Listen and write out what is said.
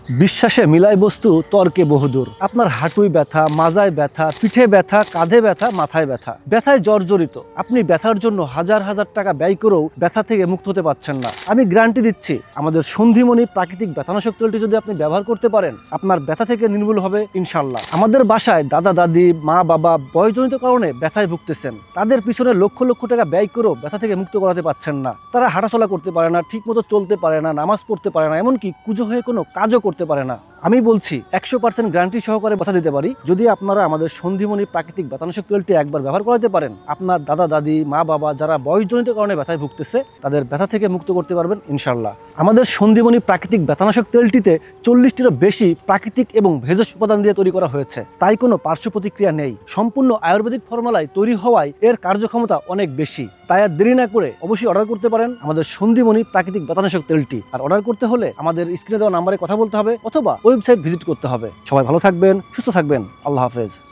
বিশ্বাসে মিলাই বস্তু তর্কে বহুদূর। আপনার হাঁটুই ব্যথা, মাজায় ব্যথা, পিঠে ব্যথা, কাঁধে ব্যথা, মাথায় ব্যথা, ব্যথায় জর্জরিত, আপনি ব্যথার জন্য হাজার হাজার টাকা ব্যয় করেও ব্যথা থেকে মুক্ত হতে পারছেন না। আমি গ্যারান্টি দিচ্ছি, আমাদের সন্ধিমণি প্রাকৃতিক ব্যথানাশক তেলটি যদি আপনি ব্যবহার করতে পারেন, আপনার ব্যথা থেকে নির্মূল হবে ইনশাল্লাহ। আমাদের বাসায় দাদা দাদি, মা বাবা বয়সজনিত কারণে ব্যথায় ভুগতেছেন, তাদের পিছনে লক্ষ লক্ষ টাকা ব্যয় করেও ব্যথা থেকে মুক্ত করাতে পারছেন না। তারা হাঁটাচলা করতে পারে না, ঠিক মতো চলতে পারে না, নামাজ পড়তে পারে না, এমনকি কুঁজো হয়ে কোনো কাজও করতে পারে না। আমি বলছি 100% গ্যারান্টি সহকারে কথা দিতে পারি, যদি আপনারা আমাদের সন্ধিমণি প্রাকৃতিক ব্যথানাশক তেলটি একবার ব্যবহার করাতে পারেন, আপনার দাদা দাদি, মা বাবা যারা বয়সজনিত কারণে ব্যথায় ভুগতেছে, তাদের ব্যথা থেকে মুক্ত করতে পারবেন ইনশাল্লাহ। আমাদের সন্ধিমণি প্রাকৃতিক ব্যথানাশক তেলটিতে 40টিরও বেশি প্রাকৃতিক এবং ভেষজ উপাদান দিয়ে তৈরি করা হয়েছে, তাই কোনো পার্শ্ব প্রতিক্রিয়া নেই। সম্পূর্ণ আয়ুর্বেদিক ফর্মুলায় তৈরি হওয়ায় এর কার্যক্ষমতা অনেক বেশি। তাই আর দেরি না করে অবশ্যই অর্ডার করতে পারেন আমাদের সন্ধিমণি প্রাকৃতিক ব্যথানাশক তেলটি। আর অর্ডার করতে হলে আমাদের স্ক্রিনে দেওয়া নাম্বারে কথা বলতে হবে অথবা ওয়েবসাইট ভিজিট করতে হবে। সবাই ভালো থাকবেন, সুস্থ থাকবেন। আল্লাহ হাফেজ।